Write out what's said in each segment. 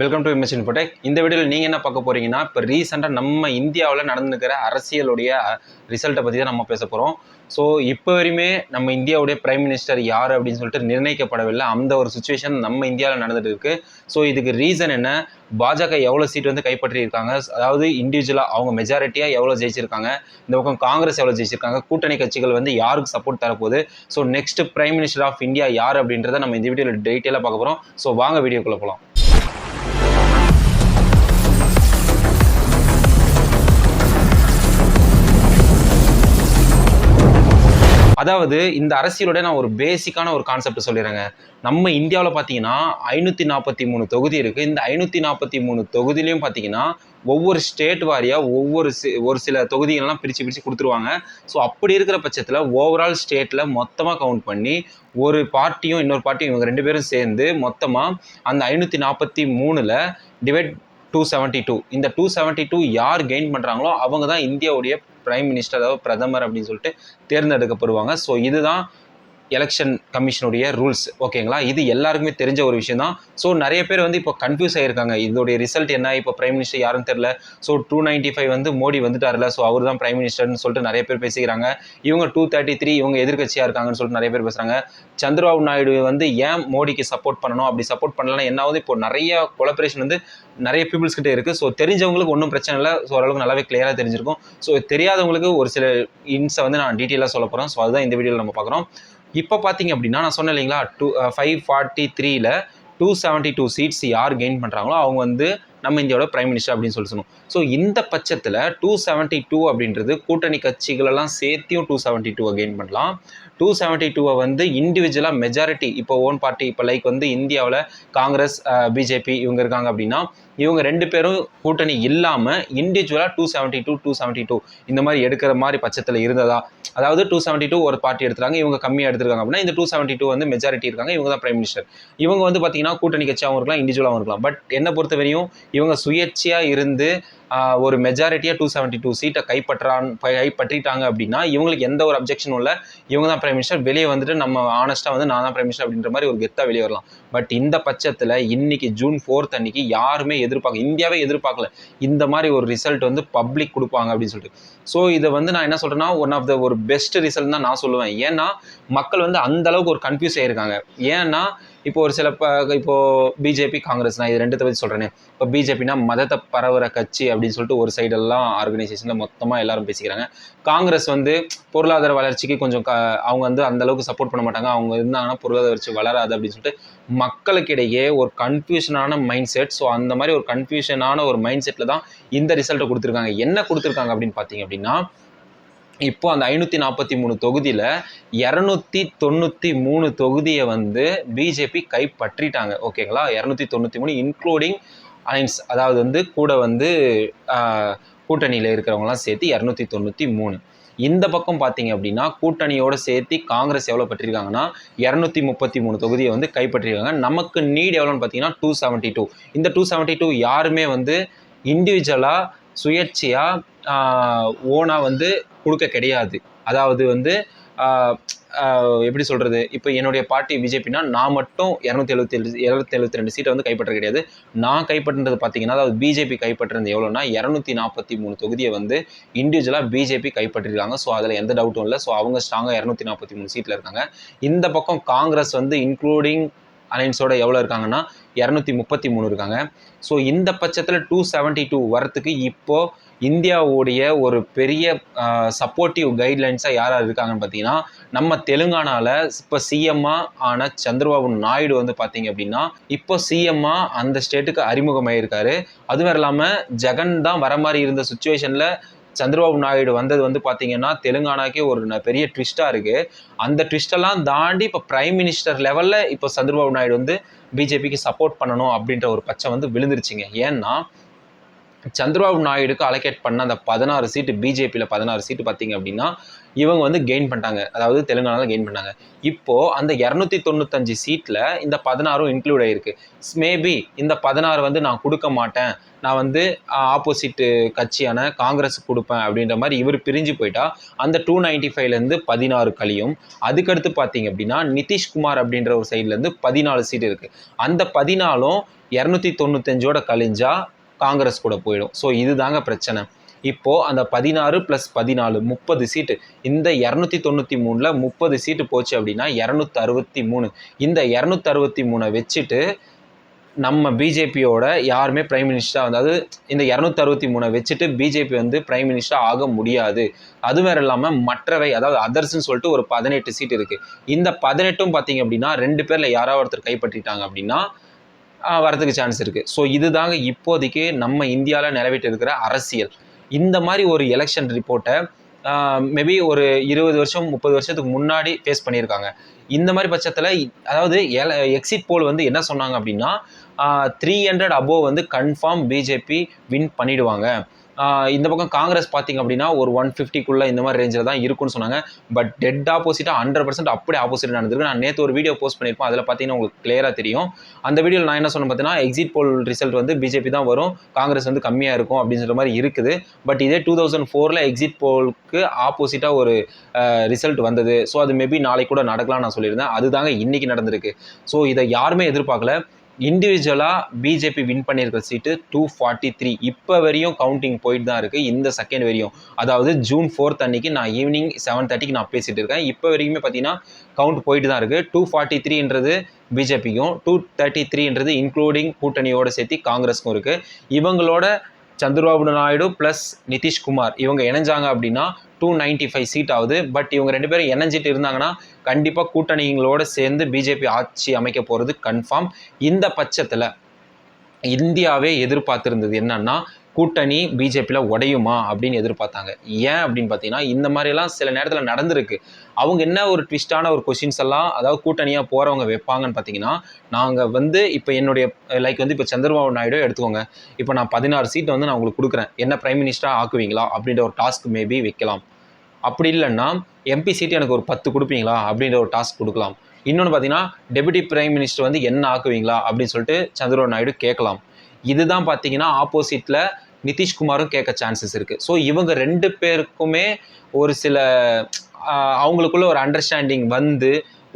Welcome to image Infotech. இந்த வீடியோவில் நீங்கள் என்ன பார்க்க போகிறீங்கன்னா, இப்போ ரீசெண்டாக நம்ம இந்தியாவில் நடந்துக்கிற அரசியலுடைய ரிசல்ட்டை பற்றி தான் நம்ம பேச போகிறோம். ஸோ இப்போ வரையுமே நம்ம இந்தியாவுடைய பிரைம் மினிஸ்டர் யார் அப்படின்னு சொல்லிட்டு நிர்ணயிக்கப்படவில்லை. அந்த ஒரு சுச்சுவேஷன் நம்ம இந்தியாவில் நடந்துட்டு இருக்கு. ஸோ இதுக்கு ரீசன் என்ன, பாஜக எவ்வளோ சீட் வந்து கைப்பற்றியிருக்காங்க, அதாவது இண்டிவிஜுவலாக அவங்க மெஜாரிட்டியாக எவ்வளோ ஜெயிச்சிருக்காங்க, இந்த பக்கம் காங்கிரஸ் எவ்வளோ ஜெயிச்சிருக்காங்க, கூட்டணி கட்சிகள் வந்து யாருக்கு சப்போர்ட் தரப்போகுது, so next prime minister of India யார் அப்படின்றத நம்ம இந்த வீடியோவில் டீட்டெயிலாக பார்க்க போகிறோம். ஸோ வாங்க வீடியோக்குள்ளே போகலாம். அதாவது இந்த அரசியலோட நான் ஒரு பேசிக்கான ஒரு கான்செப்ட் சொல்லிடுறேங்க. நம்ம இந்தியாவில் பார்த்தீங்கன்னா 543 தொகுதி இருக்குது. இந்த 543 தொகுதியிலையும் பார்த்தீங்கன்னா ஒவ்வொரு ஸ்டேட் வாரியாக ஒரு சில தொகுதிகள்லாம் பிரித்து கொடுத்துருவாங்க. ஸோ அப்படி இருக்கிற பட்சத்தில் ஓவரால் ஸ்டேட்டில் மொத்தமாக கவுண்ட் பண்ணி ஒரு பார்ட்டியும் இன்னொரு பார்ட்டியும் இவங்க ரெண்டு பேரும் சேர்ந்து மொத்தமாக அந்த 543ல் டிவைட் 272, இந்த 272 யார் கெயின் பண்ணுறாங்களோ அவங்க தான் இந்தியாவுடைய பிரைம் மினிஸ்டர், அதாவது பிரதமர் அப்படின்னு சொல்லிட்டு தேர்ந்தெடுக்கப்படுவாங்க. ஸோ இதுதான் எலெக்ஷன் கமிஷனுடைய ரூல்ஸ், ஓகேங்களா? இது எல்லாருக்குமே தெரிஞ்ச ஒரு விஷயம் தான். ஸோ நிறைய பேர் வந்து இப்போ கன்ஃபியூஸ் ஆகிருக்காங்க, இதோடைய ரிசல்ட் என்ன, இப்போ பிரைம் மினிஸ்டர் யாருன்னு தெரியல. ஸோ 295 வந்து மோடி வந்துட்டார்ல, ஸோ அவர் தான் பிரைம் மினிஸ்டர்னு சொல்லிட்டு நிறைய பேர் பேசிக்கிறாங்க. இவங்க 233 இவங்க எதிர்கட்சியாக இருக்காங்கன்னு சொல்லிட்டு நிறைய பேர் பேசுகிறாங்க. சந்திரபாபு நாயுடு வந்து ஏன் மோடிக்கு சப்போர்ட் பண்ணணும், அப்படி சப்போர்ட் பண்ணலன்னா என்ன ஆகுது, இப்போ நிறைய கொலபரேஷன் வந்து நிறைய பீப்புள்ஸ் கிட்டே இருக்குது. ஸோ தெரிஞ்சவங்களுக்கு ஒன்றும் பிரச்சனை இல்லை, ஸோ ஓரளவுக்கு நல்லாவே கிளியராக தெரிஞ்சிருக்கும். ஸோ தெரியாதவங்களுக்கு ஒரு சில இன்ஸை வந்து நான் டீட்டெயிலாக சொல்ல போகிறேன். ஸோ அதுதான் இந்த வீடியோவில் நம்ம பார்க்குறோம். இப்போ பார்த்தீங்க அப்படின்னா நான் சொன்னேன் இல்லைங்களா, 543ல் 272 சீட்ஸ் யார் கெயின் பண்ணுறாங்களோ அவங்க வந்து நம்ம இந்தியாவோட பிரைம் மினிஸ்டர் அப்படின்னு சொல்லி சொன்னோம். ஸோ இந்த பட்சத்தில் 272 அப்படின்றது கூட்டணி கட்சிகளெல்லாம் சேர்த்தியும் 272 கெயின் பண்ணலாம். 272 வந்து இண்டிவிஜுவலாக மெஜாரிட்டி, இப்போ ஓன் பார்ட்டி, இப்போ லைக் வந்து இந்தியாவில் காங்கிரஸ், பிஜேபி இவங்க இருக்காங்க அப்படின்னா இவங்க ரெண்டு பேரும் கூட்டணி இல்லாமல் இண்டிவிஜுவலாக 272 இந்த மாதிரி எடுக்கிற மாதிரி பட்சத்தில் இருந்ததா, அதாவது 272 ஒரு பார்ட்டி எடுத்துறாங்க, இவங்க கம்மியாக எடுத்துருக்காங்க அப்படின்னா இந்த 272 வந்து மெஜாரிட்டி இருக்காங்க, இவங்க தான் பிரைம் மினிஸ்டர். இவங்க வந்து பார்த்தீங்கன்னா கூட்டணி கட்சியாகவும் இருக்கலாம், இண்டிவிஜுவலாகவும் இருக்கலாம். பட் என்னை பொறுத்த வரையும் இவங்க சுயேட்சையாக இருந்து ஒரு மெஜாரிட்டியாக 272 சீட்டை கைப்பற்றிட்டாங்க அப்படின்னா இவங்களுக்கு எந்த ஒரு அப்ஜெக்ஷனும் இல்லை, இவங்க தான் பிரைம் மினிஸ்டர். வெளியே வந்துட்டு நம்ம ஆனஸ்ட்டாக வந்து நான் தான் பிரைம் மினிஸ்டர் அப்படின்ற மாதிரி ஒரு கெத்தாக வெளியே வரலாம். பட் இந்த பட்சத்தில் இன்னைக்கு ஜூன் 4 அன்னைக்கு யாருமே இந்தியாவே எதிர்பார்க்கல இந்த மாதிரி ஒரு ரிசல்ட் வந்து பப்ளிக் கொடுப்பாங்க அப்படின்னு சொல்லிட்டு. ஸோ இதை வந்து நான் என்ன சொல்கிறேன்னா ஒன் ஆஃப் த ஒரு பெஸ்ட் ரிசல்ட் தான் நான் சொல்லுவேன். ஏன்னா மக்கள் வந்து அந்த அளவுக்கு ஒரு கன்ஃபியூஸ் ஆகிருக்காங்க. ஏன்னா இப்போ ஒரு சில இப்போது பிஜேபி, காங்கிரஸ், நான் இது ரெண்டுத்தை பற்றி சொல்கிறேனே. இப்போ பிஜேபினா மதத்தை பரவுற கட்சி அப்படின்னு சொல்லிட்டு ஒரு சைடெல்லாம் ஆர்கனைசேஷனில் மொத்தமாக எல்லாரும் பேசிக்கிறாங்க. காங்கிரஸ் வந்து பொருளாதார வளர்ச்சிக்கு கொஞ்சம் அவங்க வந்து அந்தளவுக்கு சப்போர்ட் பண்ண மாட்டாங்க, அவங்க இருந்தாங்கன்னா பொருளாதார வளர்ச்சி வளராது அப்படின்னு சொல்லிட்டு மக்களுக்கிடையே ஒரு கன்ஃபியூஷனான மைண்ட் செட். ஸோ அந்த மாதிரி ஒரு கன்ஃபியூஷனான ஒரு மைண்ட் செட்டில் தான் இந்த ரிசல்ட்டை கொடுத்துருக்காங்க. என்ன கொடுத்துருக்காங்க அப்படின்னு பார்த்தீங்க அப்படின்னா, இப்போ அந்த 543 தொகுதியில் 293 தொகுதியை வந்து பிஜேபி கைப்பற்றிட்டாங்க, ஓகேங்களா? 293 இன்க்ளூடிங் அலைன்ஸ், அதாவது வந்து கூட வந்து கூட்டணியில் இருக்கிறவங்களாம் சேர்த்து 293. இந்த பக்கம் பார்த்தீங்க அப்படின்னா கூட்டணியோடு சேர்த்து காங்கிரஸ் எவ்வளோ பற்றிருக்காங்கன்னா 233 தொகுதியை வந்து கைப்பற்றிருக்காங்க. நமக்கு நீட் எவ்வளோன்னு பார்த்தீங்கன்னா 272. இந்த 272 யாருமே வந்து இண்டிவிஜுவலாக சுயேட்சையாக ஓனாக வந்து கொடுக்க கிடையாது. அதாவது வந்து எப்படி சொல்கிறது, இப்போ என்னுடைய பார்ட்டி பிஜேபினா நான் மட்டும் 272 சீட்டை வந்து கைப்பற்ற கிடையாது. நான் கைப்பற்றினது பார்த்தீங்கன்னா, அதாவது பிஜேபி கைப்பற்றினது எவ்வளோன்னா 243 தொகுதியை வந்து இண்டிவிஜுவலாக பிஜேபி கைப்பற்றிருக்காங்க. ஸோ அதில் எந்த டவுட்டும் இல்லை. ஸோ அவங்க ஸ்ட்ராங்காக 243 சீட்டில் இருக்காங்க. இந்த பக்கம் காங்கிரஸ் வந்து இன்க்ளூடிங் அலைன்ஸோட எவ்வளோ இருக்காங்கன்னா 233 இருக்காங்க. ஸோ இந்த பட்சத்தில் 272 வரத்துக்கு இப்போது இந்தியாவுடைய ஒரு பெரிய சப்போர்ட்டிவ் கைட்லைன்ஸாக யார் இருக்காங்கன்னு பார்த்தீங்கன்னா, நம்ம தெலுங்கானாவில் இப்போ சிஎம்மாக ஆன சந்திரபாபு நாயுடு வந்து பார்த்தீங்க அப்படின்னா இப்போ சிஎம்மாக அந்த ஸ்டேட்டுக்கு அறிமுகமாயிருக்காரு. அதுவும் இல்லாமல் ஜெகன் தான் வர மாதிரி இருந்த சுச்சுவேஷனில் சந்திரபாபு நாயுடு வந்தது வந்து பார்த்தீங்கன்னா தெலுங்கானாக்கே ஒரு பெரிய ட்விஸ்ட்டாக இருக்குது. அந்த ட்விஸ்டெல்லாம் தாண்டி இப்போ பிரைம் மினிஸ்டர் லெவலில் இப்போ சந்திரபாபு நாயுடு வந்து பிஜேபிக்கு சப்போர்ட் பண்ணணும் அப்படின்ற ஒரு பச்சை வந்து விழுந்துருச்சுங்க. ஏன்னா சந்திரபாபு நாயுடுக்கு அலோகேட் பண்ண அந்த 16 சீட்டு, பிஜேபியில் 16 சீட்டு பார்த்தீங்க அப்படின்னா இவங்க வந்து கெயின் பண்ணிட்டாங்க. அதாவது தெலுங்கானாவில் கெயின் பண்ணாங்க. இப்போது அந்த 295 சீட்டில் இந்த 16ம் இன்க்ளூட் ஆகிருக்கு. மேபி இந்த 16 வந்து நான் கொடுக்க மாட்டேன், நான் வந்து ஆப்போசிட் கட்சியான காங்கிரஸ் கொடுப்பேன் அப்படின்ற மாதிரி இவர் பிரிஞ்சு போயிட்டா அந்த 295லேருந்து 16 கழியும். அதுக்கடுத்து பார்த்தீங்க அப்படின்னா நிதிஷ்குமார் அப்படின்ற ஒரு சைட்லேருந்து 14 சீட் இருக்குது. அந்த 14ம் 295ஓட கழிஞ்சா காங்கிரஸ் கூட போயிடும். ஸோ இதுதாங்க பிரச்சனை. இப்போது அந்த 16 + 14 30 சீட்டு, இந்த 293ல் 30 சீட்டு போச்சு அப்படின்னா 263. இந்த 263 வச்சுட்டு நம்ம பிஜேபியோட யாருமே பிரைம் மினிஸ்டராக, அதாவது இந்த 263 வச்சுட்டு பிஜேபி வந்து பிரைம் மினிஸ்டராக ஆக முடியாது. அது வேறு இல்லாமல் மற்றவை, அதாவது அதர்ஸ்ன்னு சொல்லிட்டு ஒரு 18 சீட் இருக்குது. இந்த 18ம் பார்த்தீங்க அப்படின்னா 2 பேரில் யாராவது ஒருத்தர் கைப்பற்றிட்டாங்க அப்படின்னா வரதுக்கு சான்ஸ் இருக்குது. ஸோ இதுதாங்க இப்போதைக்கு நம்ம இந்தியாவில் நிலவிட்டு இருக்கிற அரசியல். இந்த மாதிரி ஒரு எலெக்ஷன் ரிப்போர்ட்டை மேபி ஒரு 20 வருஷம் 30 வருஷத்துக்கு முன்னாடி ஃபேஸ் பண்ணியிருக்காங்க. இந்த மாதிரி பட்சத்தில் அதாவது எக்ஸிட் போல் வந்து என்ன சொன்னாங்க அப்படின்னா 300 அபோவ் வந்து கன்ஃபார்ம் பிஜேபி வின் பண்ணிடுவாங்க. இந்த பக்கம் காங்கிரஸ் பார்த்தீங்க அப்படின்னா ஒரு 150க்குள்ளே இந்த மாதிரி ரேஞ்சில் தான் இருக்குன்னு சொன்னாங்க. பட் டெட் ஆப்போசிட்டாக 100% அப்படியே ஆப்போசிட் நடந்திருக்கு. நான் நேற்று ஒரு வீடியோ போஸ்ட் பண்ணியிருப்பேன், அதில் பார்த்தீங்கன்னா உங்களுக்கு கிளியராக தெரியும். அந்த வீடியோவில் நான் என்ன சொன்னேன் பார்த்தீங்கன்னா, எக்ஸிட் போல் ரிசல்ட் வந்து பிஜேபி தான் வரும், காங்கிரஸ் வந்து கம்மியாக இருக்கும் அப்படின்னு சொல்கிற மாதிரி இருக்குது. பட் இதே 2004ல் எக்ஸிட் போலுக்கு ஆப்போசிட்டாக ஒரு ரிசல்ட் வந்தது. ஸோ அது மேபி நாளைக்கு கூட நடக்கலாம்னு நான் சொல்லியிருந்தேன். அதுதாங்க இன்றைக்கி நடந்திருக்கு. ஸோ இதை யாருமே எதிர்பார்க்கல. இண்டிவிஜுவலாக பிஜேபி வின் பண்ணியிருக்கிற சீட்டு 243. இப்போ வரையும் கவுண்டிங் போயிட்டு தான் இருக்குது. இந்த செகண்ட் வரையும், அதாவது June 4th அன்னைக்கு நான் ஈவினிங் 7:30க்கு நான் பேசிகிட்டு இருக்கேன். இப்போ வரைக்குமே பார்த்தீங்கன்னா கவுண்ட் போயிட்டு தான் இருக்குது. 243ன்றது பிஜேபிக்கும், 233ன்றது இன்க்ளூடிங் கூட்டணியோடு சேர்த்து காங்கிரஸுக்கும் இருக்குது. இவங்களோட சந்திரபாபு நாயுடு ப்ளஸ் நிதிஷ்குமார் இவங்க இணைஞ்சாங்க அப்படின்னா 295 சீட் ஆகுது. பட் இவங்க 2 பேரும் இணைஞ்சிட்டு இருந்தாங்கன்னா கண்டிப்பாக கூட்டணிகளோடு சேர்ந்து பிஜேபி ஆட்சி அமைக்க போகிறது கன்ஃபார்ம். இந்த பட்சத்தில் இந்தியாவே எதிர்பார்த்துருந்தது என்னன்னா, கூட்டணி பிஜேபியில் உடையுமா அப்படின்னு எதிர்பார்த்தாங்க. ஏன் அப்படின்னு பார்த்தீங்கன்னா, இந்த மாதிரிலாம் சில நேரத்தில் நடந்திருக்கு. அவங்க என்ன ஒரு ட்விஸ்டான ஒரு கொஷின்ஸ் எல்லாம், அதாவது கூட்டணியாக போகிறவங்க வைப்பாங்கன்னு பார்த்தீங்கன்னா, நாங்கள் வந்து இப்போ என்னுடைய லைக் வந்து இப்போ சந்திரபாபு நாயுடு எடுத்துக்கோங்க, இப்போ நான் 16 சீட் வந்து நான் உங்களுக்கு கொடுக்குறேன், என்ன பிரைம் மினிஸ்டராக ஆக்குவீங்களா அப்படின்ற ஒரு டாஸ்க் மேபி வைக்கலாம். அப்படி இல்லைன்னா எம்பி சீட் எனக்கு ஒரு 10 கொடுப்பீங்களா அப்படின்ற ஒரு டாஸ்க் கொடுக்கலாம். இன்னொன்று பார்த்தீங்கன்னா, டெபுட்டி பிரைம் மினிஸ்டர் வந்து என்ன ஆக்குவீங்களா அப்படின்னு சொல்லிட்டு சந்திரபாபு நாயுடு கேட்கலாம். இதுதான் பார்த்தீங்கன்னா ஆப்போசிட்டில் நிதிஷ்குமாரும் கேட்க சான்சஸ் இருக்குது. ஸோ இவங்க 2 பேருக்குமே ஒரு சில அவங்களுக்குள்ள ஒரு அண்டர்ஸ்டாண்டிங் வந்து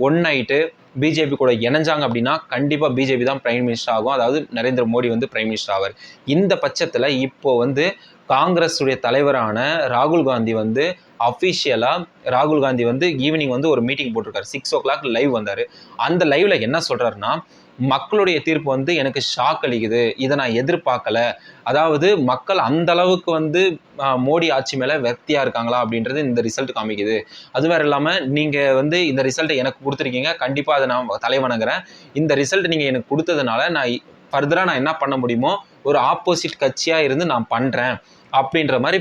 ஒன்னாயிட்டு பிஜேபி கூட இணைஞ்சாங்க அப்படின்னா கண்டிப்பாக பிஜேபி தான் பிரைம் மினிஸ்டர் ஆகும். அதாவது நரேந்திர மோடி வந்து பிரைம் மினிஸ்டர் ஆவார். இந்த பட்சத்தில் இப்போ வந்து காங்கிரஸுடைய தலைவரான ராகுல் காந்தி வந்து அஃபிஷியலாக ராகுல் காந்தி வந்து ஈவினிங் வந்து ஒரு மீட்டிங் போட்டிருக்காரு. 6 o'clock லைவ் வந்தார். அந்த லைவ்ல என்ன சொல்கிறாருன்னா, மக்களுடைய தீர்ப்பு வந்து எனக்கு ஷாக் அளிக்குது, இதை நான் எதிர்பார்க்கல. அதாவது மக்கள் அந்த அளவுக்கு வந்து மோடி ஆட்சி மேலே வெக்தியாக இருக்காங்களா அப்படின்றது இந்த ரிசல்ட் காமிக்குது. அது வேறு இல்லாமல் நீங்கள் வந்து இந்த ரிசல்ட்டை எனக்கு கொடுத்துருக்கீங்க, கண்டிப்பாக அதை நான் தலைவணங்குறேன். இந்த ரிசல்ட் நீங்கள் எனக்கு கொடுத்ததுனால நான் ஃபர்தராக நான் என்ன பண்ண முடியுமோ ஒரு ஆப்போசிட் கட்சியாக இருந்து நான் பண்ணுறேன் அப்படின்ற மாதிரி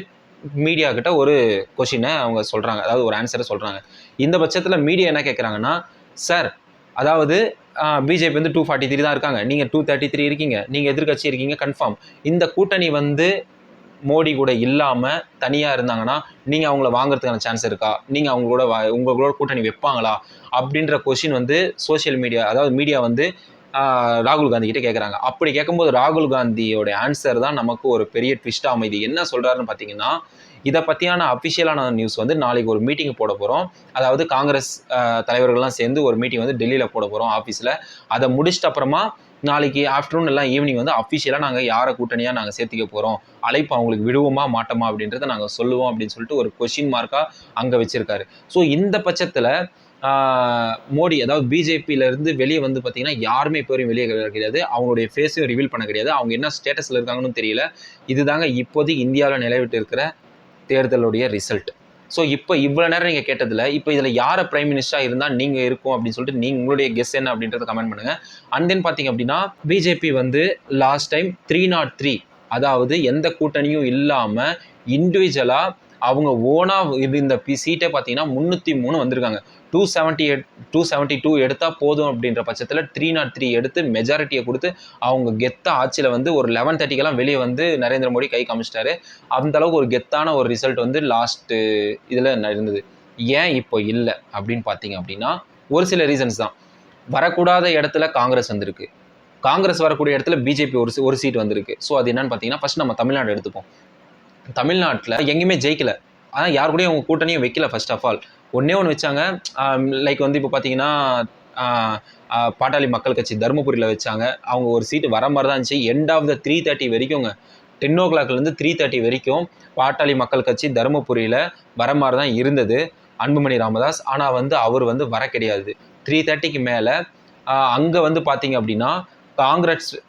மீடியா கிட்ட ஒரு கொஷினை அவங்க சொல்கிறாங்க, அதாவது ஒரு ஆன்சரை சொல்கிறாங்க. இந்த பட்சத்தில் மீடியா என்ன கேட்குறாங்கன்னா, சார் அதாவது பிஜேபி வந்து 243 தான் இருக்காங்க, நீங்கள் 233 இருக்கீங்க, நீங்கள் எதிர்கட்சி இருக்கீங்க கன்ஃபார்ம். இந்த கூட்டணி வந்து மோடி கூட இல்லாமல் தனியாக இருந்தாங்கன்னா நீங்கள் அவங்கள வாங்குறதுக்கான சான்ஸ் இருக்கா, நீங்கள் உங்களோட கூட்டணி வைப்பாங்களா அப்படின்ற கொஷின் வந்து சோஷியல் மீடியா, அதாவது மீடியா வந்து ராகுல் காந்தி கிட்ட கேட்குறாங்க. அப்படி கேட்கும்போது ராகுல் காந்தியோட ஆன்சர் தான் நமக்கு ஒரு பெரிய ட்விஸ்டாக அமைதி. என்ன சொல்கிறாருன்னு பார்த்தீங்கன்னா, இதை பற்றியான அஃபிஷியலான நியூஸ் வந்து நாளைக்கு ஒரு மீட்டிங் போட போகிறோம். அதாவது காங்கிரஸ் தலைவர்கள்லாம் சேர்ந்து ஒரு மீட்டிங் வந்து டெல்லியில் போட போகிறோம் ஆஃபீஸில். அதை முடிச்சிட்ட அப்புறமா நாளைக்கு ஆஃப்டர்நூன் எல்லாம் ஈவினிங் வந்து அஃபிஷியலாக நாங்கள் யாரை கூட்டணியாக நாங்கள் சேர்த்துக்க போகிறோம், அழைப்பு அவங்களுக்கு விடுவோமா மாட்டோமா அப்படின்றத நாங்கள் சொல்லுவோம் அப்படின்னு சொல்லிட்டு ஒரு கொஷின் மார்க்காக அங்கே வச்சுருக்காரு. ஸோ இந்த பட்சத்தில் மோடி, அதாவது பிஜேபியிலேருந்து வெளியே வந்து பார்த்தீங்கன்னா யாருமே இப்போ வரையும் வெளியே கிடையாது, அவங்களுடைய ஃபேஸையும் ரிவீல் பண்ண கிடையாது, அவங்க என்ன ஸ்டேட்டஸில் இருக்காங்கன்னு தெரியல. இதுதாங்க இப்போதைக்கு இந்தியாவில் நிலவிட்டு இருக்கிற தேர்தலுடைய ரிசல்ட். ஸோ இப்போ இவ்வளோ நேரம் நீங்கள் கேட்டதில் இப்போ இதில் யாரை பிரைம் மினிஸ்டராக இருந்தால் நீங்கள் இருக்கும் அப்படின்னு சொல்லிட்டு நீங்கள் உங்களுடைய கெஸ் என்ன அப்படின்றத கமெண்ட் பண்ணுங்கள். அண்ட் தென் பார்த்தீங்க அப்படின்னா பிஜேபி வந்து லாஸ்ட் டைம் 303, அதாவது எந்த கூட்டணியும் இல்லாமல் இண்டிவிஜுவலாக அவங்க ஓனாக இந்த சீட்டே பார்த்தீங்கன்னா 303 வந்திருக்காங்க. 272 எடுத்தால் போதும் அப்படின்ற பட்சத்தில் 303 எடுத்து மெஜாரிட்டியை கொடுத்து அவங்க கெத்தா ஆட்சியில் வந்து ஒரு 11:30க்கெல்லாம் வெளியே வந்து நரேந்திர மோடி கை காமிச்சிட்டாரு. அந்த அளவுக்கு ஒரு கெத்தான ஒரு ரிசல்ட் வந்து லாஸ்ட் இதில் இருந்தது. ஏன் இப்போ இல்லை அப்படின்னு பார்த்தீங்க அப்படின்னா ஒரு சில ரீசன்ஸ் தான். வரக்கூடாத இடத்துல காங்கிரஸ் வந்திருக்கு, காங்கிரஸ் வரக்கூடிய இடத்துல பிஜேபி ஒரு சீட் வந்திருக்கு. ஸோ அது என்னன்னு பார்த்தீங்கன்னா ஃபர்ஸ்ட் நம்ம தமிழ்நாடு எடுத்துப்போம். தமிழ்நாட்டில் எங்கேயுமே ஜெயிக்கல, ஆனால் யாரு கூடயும் அவங்க கூட்டணியும் வைக்கல. ஃபர்ஸ்ட் ஆஃப் ஆல் ஒன்னே ஒன்று வச்சாங்க. லைக் வந்து இப்போ பார்த்தீங்கன்னா பாட்டாளி மக்கள் கட்சி தருமபுரியில் வச்சாங்க. அவங்க ஒரு சீட்டு வர மாதிரி தான் இருந்துச்சு. எண்ட் ஆஃப் த 3:30 வரைக்கும்ங்க, 10 o'clockலேருந்து 3:30 வரைக்கும் பாட்டாளி மக்கள் கட்சி தருமபுரியில் வர மாதிரி தான் இருந்தது அன்புமணி ராமதாஸ். ஆனால் வந்து அவர் வந்து வர கிடையாது. 3:30க்கு மேலே அங்கே வந்து பார்த்தீங்க அப்படின்னா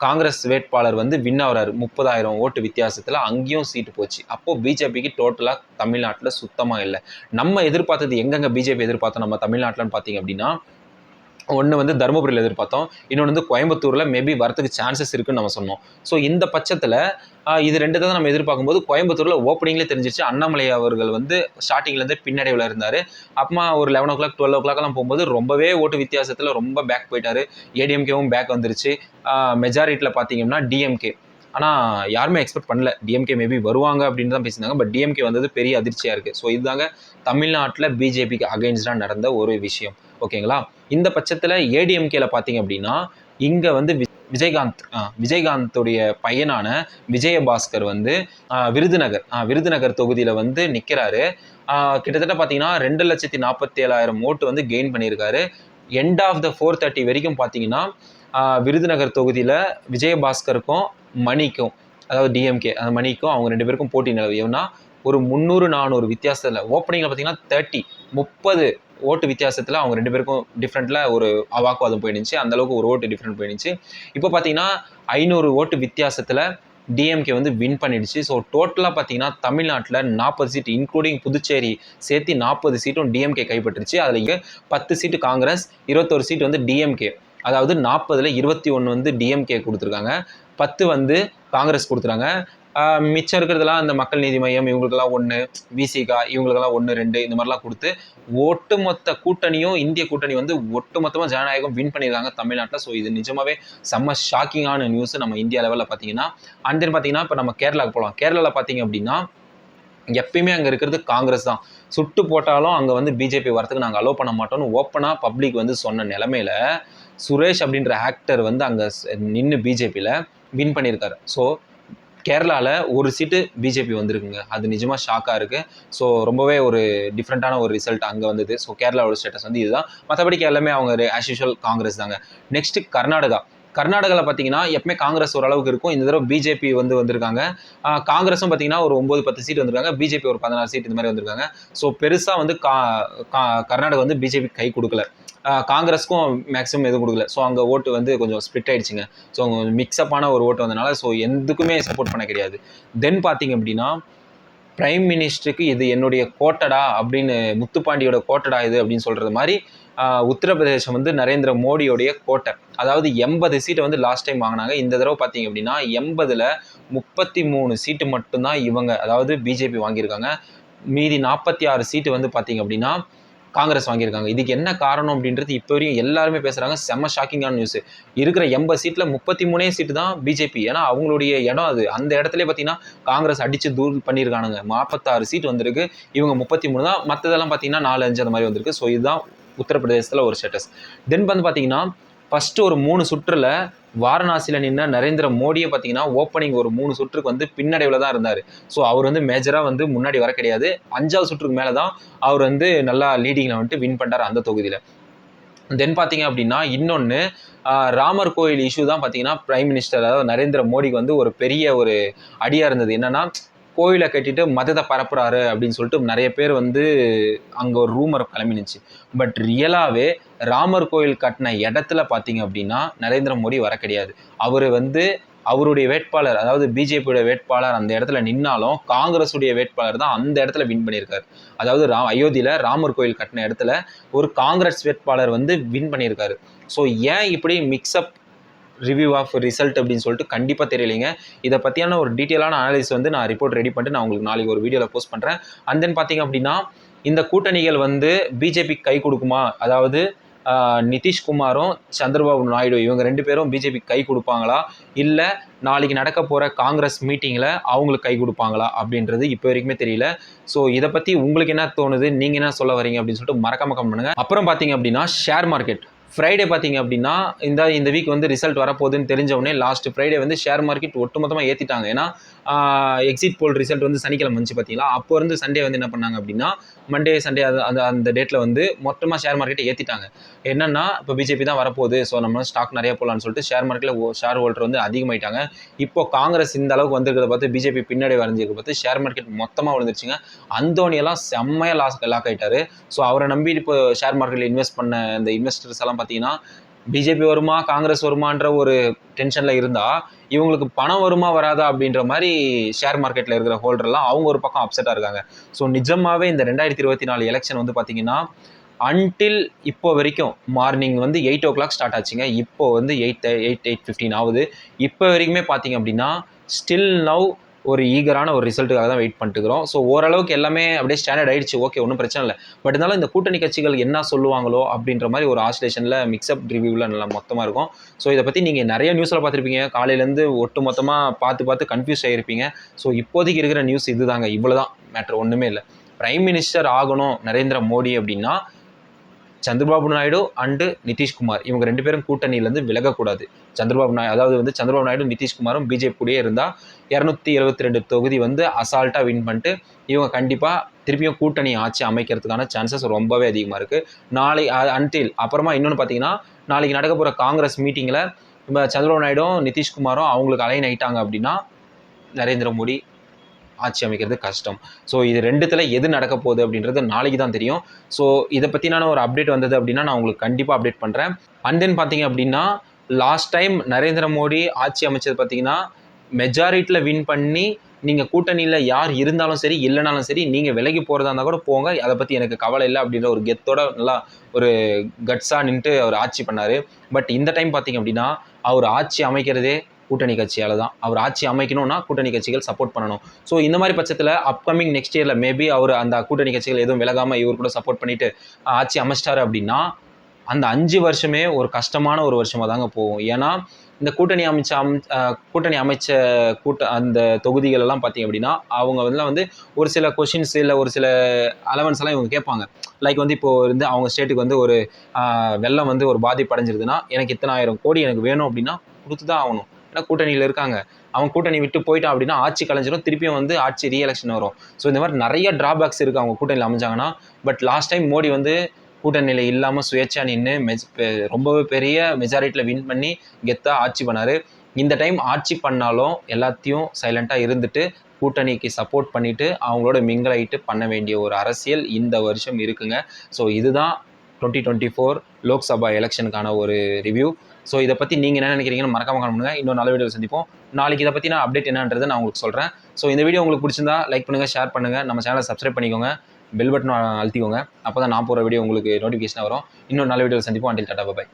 காங்கிரஸ் வேட்பாளர் வந்து வின் ஆகிறாரு 30,000 ஓட்டு வித்தியாசத்தில். அங்கேயும் சீட்டு போச்சு. அப்போது பிஜேபிக்கு டோட்டலாக தமிழ்நாட்டில் சுத்தமாக இல்லை. நம்ம எதிர்பார்த்தது எங்கெங்கே பிஜேபி எதிர்பார்த்தோம் நம்ம தமிழ்நாட்டில்னு பார்த்தீங்க அப்படின்னா, ஒன்று வந்து தருமபுரியில் எதிர்பார்த்தோம், இன்னொன்று வந்து கோயம்புத்தூரில் மேபி வரத்துக்கு சான்சஸ் இருக்குன்னு நம்ம சொன்னோம். ஸோ இந்த பட்சத்தில் இது ரெண்டு தான் நம்ம எதிர்பார்க்கும்போது கோயம்புத்தூரில் ஓப்பனிங்லேயே தெரிஞ்சிச்சு அண்ணாமலை அவர்கள் வந்து ஸ்டார்டிங்லேருந்து பின்னடைவில் இருந்தார். அப்புறமா ஒரு 11 o'clock 12 o'clockலாம் போகும்போது ரொம்பவே ஓட்டு வித்தியாசத்தில் ரொம்ப பேக் போயிட்டார். ஏடிஎம்கேவும் பேக் வந்துருச்சு. மெஜாரிட்டியில் பார்த்தீங்கன்னா டிஎம்கே. ஆனால் யாருமே எக்ஸ்பெக்ட் பண்ணல டிஎம்கே மேபி வருவாங்க அப்படின்னு தான் பேசியிருந்தாங்க. பட் டிஎம்கே வந்தது பெரிய அதிர்ச்சியாக இருக்குது. ஸோ இதுதாங்க தமிழ்நாட்டில் பிஜேபிக்கு அகைன்ஸ்டாக நடந்த ஒரு விஷயம். ஓகேங்களா? இந்த பட்சத்தில் ஏடிஎம்கேல பார்த்தீங்க அப்படின்னா இங்கே வந்து விஜயகாந்தோடைய பையனான விஜயபாஸ்கர் வந்து விருதுநகர் தொகுதியில் வந்து நிற்கிறாரு. கிட்டத்தட்ட பார்த்தீங்கன்னா 2,47,000 ஓட்டு வந்து கெயின் பண்ணியிருக்காரு. எண்ட் ஆஃப் த 4:30 வரைக்கும் பார்த்தீங்கன்னா விருதுநகர் தொகுதியில் விஜயபாஸ்கருக்கும் மணிக்கும், அதாவது டிஎம்கே அந்த மணிக்கும் அவங்க 2 பேருக்கும் போட்டி நிலவியவுன்னா ஒரு 300-400 வித்தியாசத்தில் ஓப்பனிங்கில் பார்த்தீங்கன்னா 30 ஓட்டு வித்தியாசத்தில் அவங்க 2 பேருக்கும் டிஃப்ரெண்ட்டில் ஒரு வாக்குவாதம் போயிடுச்சு. அந்தளவுக்கு ஒரு ஓட்டு டிஃப்ரெண்ட் போயிடுச்சு. இப்போ பார்த்தீங்கன்னா 500 ஓட்டு வித்தியாசத்தில் டிஎம்கே வந்து வின் பண்ணிடுச்சு. ஸோ டோட்டலாக பார்த்தீங்கன்னா தமிழ்நாட்டில் 40 சீட்டு இன்க்ளூடிங் புதுச்சேரி சேர்த்து 40 சீட்டும் டிஎம்கே கைப்பற்றுச்சு. அதில் 10 சீட்டு காங்கிரஸ், 21 சீட்டு வந்து டிஎம்கே. அதாவது 40ல் 21 வந்து டிஎம்கே கொடுத்துருக்காங்க, 10 வந்து காங்கிரஸ் கொடுத்துறாங்க. மிச்சம் இருக்கிறதுலாம் இந்த மக்கள் நீதி மையம் இவங்களுக்கெல்லாம் 1, விசிகா இவங்களுக்கெல்லாம் 1, 2 இந்த மாதிரிலாம் கொடுத்து ஒட்டுமொத்த கூட்டணியும் இந்திய கூட்டணி வந்து ஒட்டுமொத்தமாக ஜனநாயகம் வின் பண்ணியிருக்காங்க தமிழ்நாட்டில். ஸோ இது நிஜமாவே செம்ம ஷாக்கிங்கான நியூஸ் நம்ம இந்தியா லெவலில் பார்த்தீங்கன்னா. அண்ட் தென் பார்த்தீங்கன்னா இப்போ நம்ம கேரளாவுக்கு போகலாம். கேரளாவில் பார்த்தீங்க அப்படின்னா எப்பயுமே அங்கே இருக்கிறது காங்கிரஸ் தான். சுட்டு போட்டாலும் அங்கே வந்து பிஜேபி வரத்துக்கு நாங்கள் அலோவ் பண்ண மாட்டோம்னு ஓப்பனாக பப்ளிக் வந்து சொன்ன நிலமையில சுரேஷ் அப்படின்ற ஆக்டர் வந்து அங்கே நின்று பிஜேபியில் வின் பண்ணியிருக்காரு. ஸோ கேரளாவில் ஒரு சீட்டு பிஜேபி வந்திருக்குங்க. அது நிஜமாக ஷாக்காக இருக்குது. ஸோ ரொம்பவே ஒரு டிஃப்ரெண்ட்டான ஒரு ரிசல்ட் அங்கே வந்தது. ஸோ கேரளாவோட ஸ்டேட்டஸ் வந்து இதுதான். மற்றபடிக்கு எல்லாமே அவங்க ஆஸ் யூஷுவல் காங்கிரஸ் தாங்க. நெக்ஸ்ட்டு கர்நாடகாவில் பார்த்தீங்கன்னா எப்பவுமே காங்கிரஸ் ஓரளவுக்கு இருக்கும். இந்த தடவை பிஜேபி வந்திருக்காங்க. காங்கிரஸும் பார்த்தீங்கன்னா ஒரு 9-10 சீட் வந்திருக்காங்க. பிஜேபி ஒரு 16 சீட் இந்த மாதிரி வந்திருக்காங்க. ஸோ பெருசாக வந்து கர்நாடகா வந்து பிஜேபி கை கொடுக்கல. காங்கிரஸ்க்கும் மேக்ஸிமம் எதுவும் கொடுக்கல. ஸோ அங்கே ஓட்டு வந்து கொஞ்சம் ஸ்ப்ளிட் ஆகிடுச்சிங்க. ஸோ அவங்க மிக்ஸ்அப்பான ஒரு ஓட்டு வந்தனால ஸோ எதுக்குமே சப்போர்ட் பண்ண கிடையாது. தென் பார்த்தீங்க அப்படின்னா பிரைம் மினிஸ்டருக்கு இது என்னுடைய கோட்டடா அப்படின்னு, முத்துப்பாண்டியோட கோட்டடா இது அப்படின்னு சொல்கிறது மாதிரி உத்தரப்பிரதேசம் வந்து நரேந்திர மோடியோடைய கோட்டை. அதாவது 80 சீட்டை வந்து லாஸ்ட் டைம் வாங்கினாங்க. இந்த தடவை பார்த்தீங்க அப்படின்னா 80ல் 33 சீட்டு மட்டும்தான் இவங்க, அதாவது பிஜேபி வாங்கியிருக்காங்க. மீதி 46 சீட்டு வந்து பார்த்தீங்க அப்படின்னா காங்கிரஸ் வாங்கியிருக்காங்க. இதுக்கு என்ன காரணம் அப்படின்றது இப்போ வரையும் எல்லாருமே பேசுகிறாங்க. செம்ம ஷாக்கிங்கான நியூஸ். இருக்கிற 80 சீட்டில் 33 சீட்டு தான் பிஜேபி. ஏன்னா அவங்களுடைய இடம் அது. அந்த இடத்துல பார்த்தீங்கன்னா காங்கிரஸ் அடித்து தூள் பண்ணியிருக்கானுங்க. 46 சீட் வந்திருக்கு, இவங்க 33 தான். மற்றதெல்லாம் பார்த்தீங்கன்னா 4-5 அந்த மாதிரி வந்திருக்கு. ஸோ இதுதான் உத்தரப்பிரதேசத்தில் ஒரு ஸ்டேட்டஸ். தென் வந்து பார்த்தீங்கன்னா ஃபஸ்ட்டு ஒரு 3 சுற்றில் வாரணாசியில் நின்று நரேந்திர மோடியை பார்த்தீங்கன்னா ஓப்பனிங் ஒரு 3 சுற்றுக்கு வந்து பின்னடைவில் தான் இருந்தார். ஸோ அவர் வந்து மேஜராக வந்து முன்னாடி வர கிடையாது. 5வது சுற்றுக்கு மேலே தான் அவர் வந்து நல்லா லீடிங்கில் வந்துட்டு வின் பண்ணார் அந்த தொகுதியில். தென் பார்த்தீங்க அப்படின்னா இன்னொன்று ராமர் கோயில் இஷ்யூ தான் பார்த்தீங்கன்னா பிரைம் மினிஸ்டர் அதாவது நரேந்திர மோடிக்கு வந்து ஒரு பெரிய ஒரு அடியாக இருந்தது. என்னென்னா கோயிலை கட்டிட்டு மதத்தை பரப்புறாரு அப்படின்னு சொல்லிட்டு நிறைய பேர் வந்து அங்கே ஒரு ரூமர் கிளம்பினுச்சு. பட் ரியலாகவே ராமர் கோயில் கட்டின இடத்துல பார்த்தீங்க அப்படின்னா நரேந்திர மோடி வர கிடையாது. அவர் வந்து அவருடைய வேட்பாளர், அதாவது பிஜேபியோட வேட்பாளர் அந்த இடத்துல நின்னாலும் காங்கிரஸுடைய வேட்பாளர் தான் அந்த இடத்துல வின் பண்ணியிருக்காரு. அதாவது அயோத்தியில் ராமர் கோயில் கட்டின இடத்துல ஒரு காங்கிரஸ் வேட்பாளர் வந்து வின் பண்ணியிருக்காரு. ஸோ ஏன் இப்படி மிக்ஸ்அப் ரிவ்யூ ஆஃப் ரிசல்ட் அப்படின்னு சொல்லிட்டு கண்டிப்பாக தெரியலைங்க. இதை பற்றியான ஒரு டீட்டெயிலான அனாலிசிஸ் வந்து நான் ரிப்போர்ட் ரெடி பண்ணிட்டு நான் உங்களுக்கு நாளைக்கு ஒரு வீடியோவில் போஸ்ட் பண்ணுறேன். அண்ட் தென் பார்த்தீங்க அப்படின்னா இந்த கூட்டணிகள் வந்து பிஜேபிக்கு கை கொடுக்குமா, அதாவது நிதிஷ்குமாரும் சந்திரபாபு நாயுடு இவங்க 2 பேரும் பிஜேபிக்கு கை கொடுப்பாங்களா, இல்லை நாளைக்கு நடக்க போகிற காங்கிரஸ் மீட்டிங்கில் அவங்களுக்கு கை கொடுப்பாங்களா அப்படின்றது இப்போ வரைக்குமே தெரியல. ஸோ இதை பற்றி உங்களுக்கு என்ன தோணுது, நீங்கள் என்ன சொல்ல வரீங்க அப்படின்னு சொல்லிட்டு மறக்காம கமெண்ட் பண்ணுங்கள். அப்புறம் பார்த்தீங்க அப்படின்னா ஷேர் மார்க்கெட் ஃப்ரைடே பார்த்தீங்க அப்படின்னா இந்த வீக் வந்து ரிசல்ட் வரப்போகுதுன்னு தெரிஞ்சவொடனே லாஸ்ட் ஃப்ரைடே வந்து ஷேர் மார்க்கெட் ஒட்டுமொத்தமாக ஏற்றிட்டாங்க. ஏன்னா எக்ஸிட் போல் ரிசல்ட் வந்து சனிக்கிழமை வந்துச்சு பார்த்தீங்களா, அப்போ இருந்து சண்டே வந்து என்ன பண்ணாங்க அப்படின்னா மண்டே சண்டே அந்த டேட்டில் வந்து மொத்தமாக ஷேர் மார்க்கெட்டை ஏற்றிட்டாங்க. என்னன்னா இப்போ பிஜேபி தான் வரப்போகுது, ஸோ நம்ம ஸ்டாக் நிறைய போகலான்னு சொல்லிட்டு ஷேர் மார்க்கெட்டில் ஷேர் ஹோல்டர் வந்து அதிகமாயிட்டாங்க. இப்போ காங்கிரஸ் இந்த அளவுக்கு வந்திருக்கிறத பார்த்து பிஜேபி பின்னாடி வரைஞ்சிருக்க பார்த்து ஷேர் மார்க்கெட் மொத்தமாக விழுந்துருச்சுங்க. அந்தோனியெல்லாம் செம்மையாக லாக் ஆகிட்டாரு. ஸோ அவரை நம்பி இப்போ ஷேர் மார்க்கெட்டில் இன்வெஸ்ட் பண்ண இந்த இன்வெஸ்டர்ஸ் எல்லாம் பார்த்தீங்கன்னா பிஜேபி வருமா காங்கிரஸ் வருமான்ற ஒரு டென்ஷனில் இருந்தால் இவங்களுக்கு பணம் வருமா வராதா அப்படின்ற மாதிரி ஷேர் மார்க்கெட்டில் இருக்கிற ஹோல்டர்லாம் அவங்க ஒரு பக்கம் அப்செட்டாக இருக்காங்க. ஸோ நிஜமாகவே இந்த 2024 எலெக்ஷன் வந்து பார்த்தீங்கன்னா அன்டில் இப்போ வரைக்கும் மார்னிங் வந்து 8 o'clock ஸ்டார்ட் ஆச்சுங்க. இப்போ வந்து 8:15 ஆகுது. இப்போ வரைக்குமே பார்த்தீங்க அப்படின்னா ஸ்டில் நவ் ஒரு ஈகரான ஒரு ரிசல்ட்டுக்காக தான் வெயிட் பண்ணிட்டுக்கிறோம். ஸோ ஓரளவுக்கு எல்லாமே அப்படியே ஸ்டாண்டர்ட் ஆகிடுச்சு, ஓகே ஒன்றும் பிரச்சனை இல்லை. பட் இருந்தாலும் இந்த கூட்டணி கட்சிகள் என்ன சொல்லுவாங்களோ அப்படின்ற மாதிரி ஒரு ஆசிலேஷனில் மிக்ஸ்அப் ரிவ்யூவில் நல்லா மொத்தமாக இருக்கும். ஸோ இதை பற்றி நீங்கள் நிறைய நியூஸில் பார்த்துருப்பீங்க, காலையிலேருந்து ஒட்டு மொத்தமாக பார்த்து கன்ஃபியூஸ் ஆகிருப்பீங்க. ஸோ இப்போதைக்கு இருக்கிற நியூஸ் இதுதாங்க, இவ்வளோ தான் மேட்ரு, ஒன்றுமே இல்லை. பிரைம் மினிஸ்டர் ஆகணும் நரேந்திர மோடி அப்படின்னா சந்திரபாபு நாயுடு அண்டு நிதிஷ்குமார் இவங்க 2 பேரும் கூட்டணியிலேருந்து விலகக்கூடாது. சந்திரபாபு நாயுடு நிதிஷ்குமாரும் பிஜேபி கூடயே இருந்தால் 272 தொகுதி வந்து அசால்ட்டாக வின் பண்ணிட்டு இவங்க கண்டிப்பாக திருப்பியும் கூட்டணி ஆட்சி அமைக்கிறதுக்கான சான்சஸ் ரொம்பவே அதிகமாக இருக்குது. அன்டில் அப்புறமா இன்னொன்று பார்த்தீங்கன்னா நாளைக்கு நடக்க போகிற காங்கிரஸ் மீட்டிங்கில் இப்போ சந்திரபாபு நாயுடும் நிதிஷ்குமாரும் அவங்களுக்கு அலைன் ஆகிட்டாங்க அப்படின்னா நரேந்திர மோடி ஆட்சி அமைக்கிறது கஷ்டம். ஸோ இது 2த்துல எது நடக்க போகுது அப்படின்றது நாளைக்கு தான் தெரியும். ஸோ இதை பற்றினான ஒரு அப்டேட் வந்தது அப்படின்னா நான் உங்களுக்கு கண்டிப்பாக அப்டேட் பண்ணுறேன். அண்ட் தென் பார்த்தீங்க அப்படின்னா லாஸ்ட் டைம் நரேந்திர மோடி ஆட்சி அமைச்சது பார்த்தீங்கன்னா மெஜாரிட்டியில் வின் பண்ணி நீங்கள் கூட்டணியில் யார் இருந்தாலும் சரி இல்லைனாலும் சரி நீங்கள் விலகி போகிறதா இருந்தால் கூட போங்க, அதை பற்றி எனக்கு கவலை இல்லை அப்படின்ற ஒரு கெத்தோட நல்லா ஒரு கட்ஸாக நின்றுட்டு அவர் ஆட்சி பண்ணார். பட் இந்த டைம் பார்த்தீங்க அப்படின்னா அவர் ஆட்சி அமைக்கிறதே கூட்டணி கட்சியால் தான். அவர் ஆட்சி அமைக்கணும்னா கூட்டணி கட்சிகள் சப்போர்ட் பண்ணணும். ஸோ இந்த மாதிரி பட்சத்தில் அப்கமிங் நெக்ஸ்ட் இயரில் மேபி அவர் அந்த கூட்டணி கட்சிகள் எதுவும் விலகாமல் இவர் கூட சப்போர்ட் பண்ணிட்டு ஆட்சி அமைச்சிட்டாரு அப்படின்னா அந்த 5 வருஷமே ஒரு கஷ்டமான ஒரு வருஷமாக தாங்க போகும். ஏன்னா இந்த கூட்டணி அமைச்ச அந்த தொகுதிகள் எல்லாம் பார்த்தீங்க அப்படின்னா அவங்க வந்து ஒரு சில கொஷின்ஸ் இல்லை ஒரு சில அலவன்ஸ் எல்லாம் இவங்க கேட்பாங்க. லைக் வந்து இப்போ வந்து அவங்க ஸ்டேட்டுக்கு வந்து ஒரு வெள்ளம் வந்து ஒரு பாதிப்பு அடைஞ்சிருதுன்னா எனக்கு இத்தனை 1000 கோடி எனக்கு வேணும் அப்படின்னா கொடுத்து தான் ஆகணும். ஏன்னா கூட்டணியில் இருக்காங்க, அவங்க கூட்டணி விட்டு போயிட்டான் அப்படின்னா ஆட்சி கலைஞ்சிடும், திருப்பியும் வந்து ஆட்சி ரீஎலெக்ஷன் வரும். ஸோ இந்த மாதிரி நிறைய டிராபேக்ஸ் இருக்குது அவங்க கூட்டணியில் அமைஞ்சாங்கன்னா. பட் லாஸ்ட் டைம் மோடி வந்து கூட்டணியில் இல்லாமல் சுயேட்சா நின்று ரொம்பவே பெரிய மெஜாரிட்டியில் வின் பண்ணி கெத்தாக ஆட்சி பண்ணார். இந்த டைம் ஆட்சி பண்ணாலும் எல்லாத்தையும் சைலண்ட்டாக இருந்துட்டு கூட்டணிக்கு சப்போர்ட் பண்ணிவிட்டு அவங்களோட மிங்கிள் ஆகிட்டு பண்ண வேண்டிய ஒரு அரசியல் இந்த வருஷம் இருக்குங்க. ஸோ இதுதான் 2024 லோக்சபா எலெக்ஷனுக்கான ஒரு ரிவ்யூ. ஸோ இதை பற்றி நீங்கள் என்ன நினைக்கிறீங்கன்னு மறக்காம கமெண்ட் பண்ணுங்கள். இன்னொரு நல்ல வீடியோவில் சந்திப்போம். நாளைக்கு இதை பற்றி நான் அப்டேட் என்னன்றதை நான் உங்களுக்கு சொல்கிறேன். ஸோ இந்த வீடியோ உங்களுக்கு பிடிச்சிருந்தா லைக் பண்ணுங்கள், ஷேர் பண்ணுங்கள், நம்ம சேனலை சப்ஸ்கிரைப் பண்ணிக்கோங்க, பெல் பட்டன் அழுத்திக்கோங்க. அப்போ தான் நான் போகிற வீடியோ உங்களுக்கு நோட்டிஃபிகேஷன் வரும். இன்னொரு நல்ல வீடியோவில் சந்திப்போம். Until tata, by.